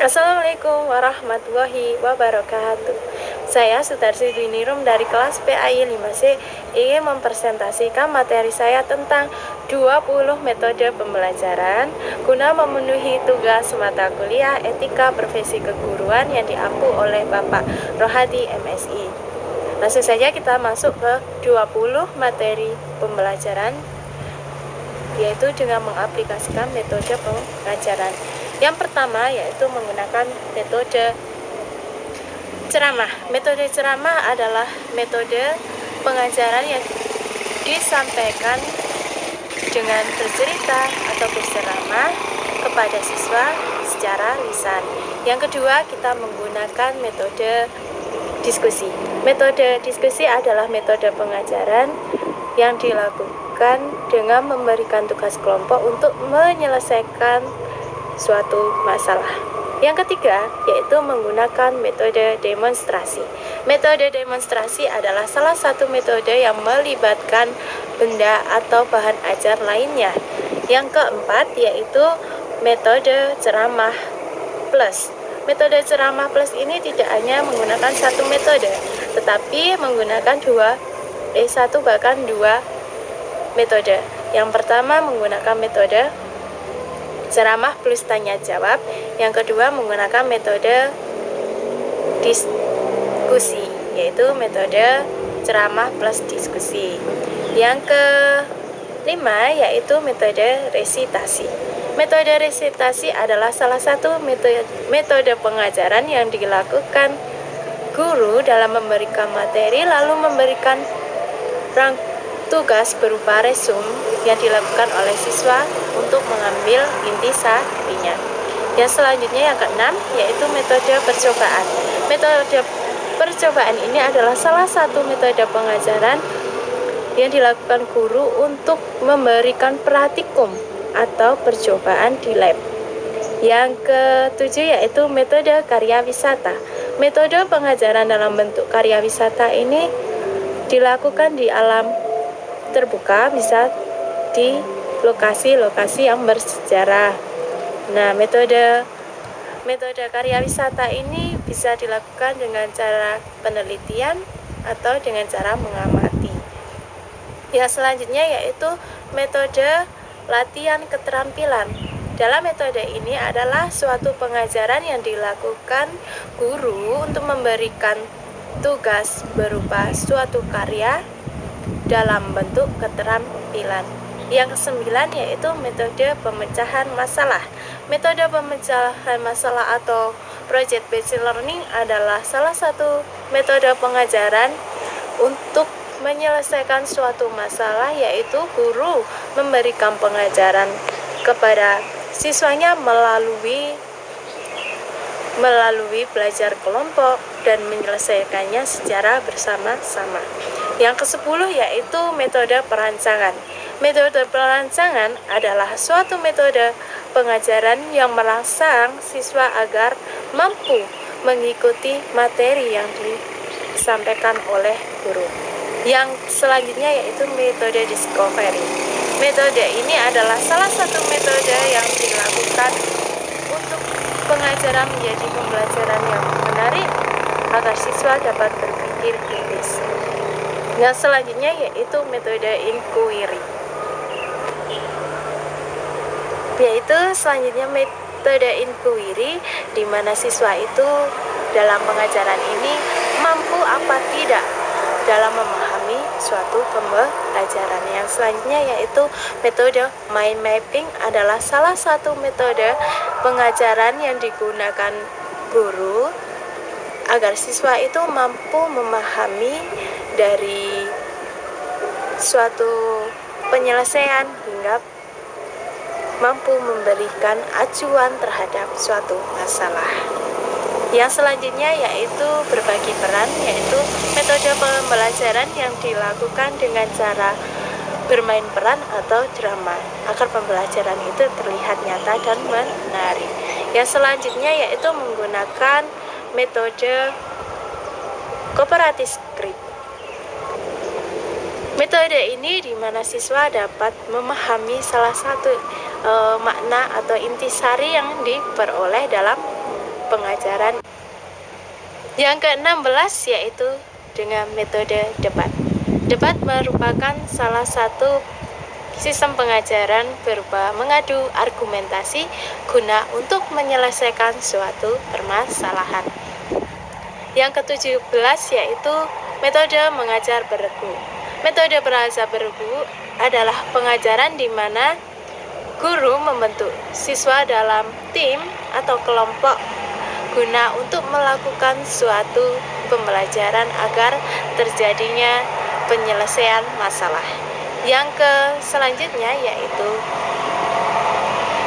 Assalamualaikum warahmatullahi wabarakatuh. Saya Sutarsi Dwinirum dari kelas PAI 5C ingin mempresentasikan materi saya tentang 20 metode pembelajaran guna memenuhi tugas mata kuliah Etika Profesi Keguruan yang diampu oleh Bapak Rohadi MSI. Langsung saja kita masuk ke 20 materi pembelajaran, yaitu dengan mengaplikasikan metode pengajaran. Yang pertama yaitu menggunakan metode ceramah. Metode ceramah adalah metode pengajaran yang disampaikan dengan bercerita atau berceramah kepada siswa secara lisan. Yang kedua, kita menggunakan metode diskusi. Metode diskusi adalah metode pengajaran yang dilakukan dengan memberikan tugas kelompok untuk menyelesaikan suatu masalah. Yang ketiga yaitu menggunakan metode demonstrasi. Metode demonstrasi adalah salah satu metode yang melibatkan benda atau bahan ajar lainnya. Yang keempat yaitu metode ceramah plus. Metode ceramah plus ini tidak hanya menggunakan satu metode, tetapi menggunakan satu bahkan dua metode. Yang pertama menggunakan metode ceramah plus tanya jawab. Yang kedua menggunakan metode diskusi, yaitu metode ceramah plus diskusi. Yang kelima yaitu metode resitasi. Metode resitasi adalah salah satu metode pengajaran yang dilakukan guru dalam memberikan materi lalu memberikan tugas berupa resum yang dilakukan oleh siswa untuk mengambil intisarinya. Yang selanjutnya yang keenam yaitu metode percobaan. Metode percobaan ini adalah salah satu metode pengajaran yang dilakukan guru untuk memberikan praktikum atau percobaan di lab. Yang ketujuh yaitu metode karya wisata. Metode pengajaran dalam bentuk karya wisata ini dilakukan di alam terbuka, bisa di lokasi-lokasi yang bersejarah. Nah, metode karya wisata ini bisa dilakukan dengan cara penelitian atau dengan cara mengamati. Yang selanjutnya yaitu metode latihan keterampilan. Dalam metode ini adalah suatu pengajaran yang dilakukan guru untuk memberikan tugas berupa suatu karya dalam bentuk keterampilan. Yang kesembilan yaitu metode pemecahan masalah. Metode pemecahan masalah atau project based learning adalah salah satu metode pengajaran untuk menyelesaikan suatu masalah, yaitu guru memberikan pengajaran kepada siswanya melalui belajar kelompok dan menyelesaikannya secara bersama-sama. Yang ke-10 yaitu metode perancangan. Metode perancangan adalah suatu metode pengajaran yang merangsang siswa agar mampu mengikuti materi yang disampaikan oleh guru. Yang selanjutnya yaitu metode discovery. Metode ini adalah salah satu metode yang dilakukan untuk pengajaran menjadi pembelajaran yang menarik agar siswa dapat berpikir kritis. Yang selanjutnya yaitu metode inquiry. Yaitu selanjutnya metode inquiry di mana siswa itu dalam pengajaran ini mampu apa tidak dalam memahami suatu pembelajaran. Yang selanjutnya yaitu metode mind mapping adalah salah satu metode pengajaran yang digunakan guru agar siswa itu mampu memahami dari suatu penyelesaian hingga mampu memberikan acuan terhadap suatu masalah. Yang selanjutnya yaitu berbagi peran, yaitu metode pembelajaran yang dilakukan dengan cara bermain peran atau drama agar pembelajaran itu terlihat nyata dan menarik. Yang selanjutnya yaitu menggunakan metode cooperative script. Metode ini di mana siswa dapat memahami salah satu makna atau intisari yang diperoleh dalam pengajaran. Yang ke-16 yaitu dengan metode debat. Debat merupakan salah satu sistem pengajaran berupa mengadu argumentasi guna untuk menyelesaikan suatu permasalahan. Yang ke-17 yaitu metode mengajar beregu. Metode belajar beregu adalah pengajaran di mana guru membentuk siswa dalam tim atau kelompok guna untuk melakukan suatu pembelajaran agar terjadinya penyelesaian masalah. Yang selanjutnya yaitu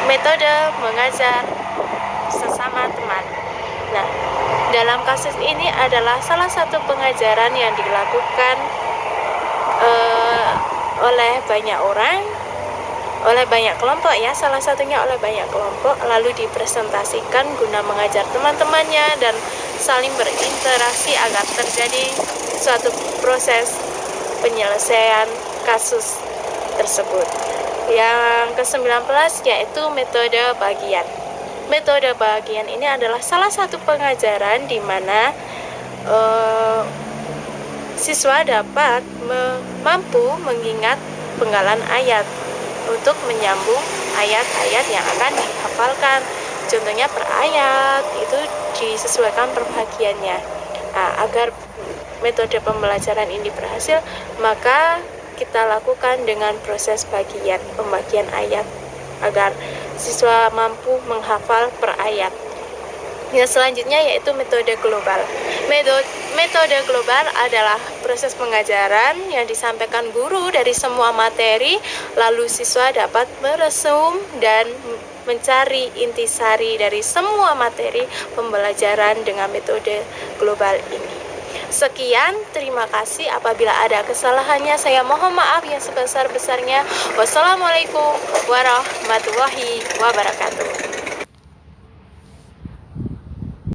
metode mengajar sesama teman. Nah, dalam kasus ini adalah salah satu pengajaran yang dilakukan oleh banyak orang, oleh banyak kelompok ya, salah satunya oleh banyak kelompok, lalu dipresentasikan guna mengajar teman-temannya dan saling berinteraksi agar terjadi suatu proses penyelesaian kasus tersebut. Yang ke-19 yaitu metode bagian. Metode bagian ini adalah salah satu pengajaran di mana siswa dapat mampu mengingat penggalan ayat untuk menyambung ayat-ayat yang akan dihafalkan. Contohnya per ayat itu disesuaikan per bagiannya. Nah, agar metode pembelajaran ini berhasil, maka kita lakukan dengan proses pembagian ayat agar siswa mampu menghafal per ayat. Yang selanjutnya yaitu metode global. Metode global adalah proses pengajaran yang disampaikan guru dari semua materi, lalu siswa dapat meresum dan mencari intisari dari semua materi pembelajaran dengan metode global ini. Sekian, terima kasih. Apabila ada kesalahannya, saya mohon maaf yang sebesar-besarnya. Wassalamualaikum warahmatullahi wabarakatuh.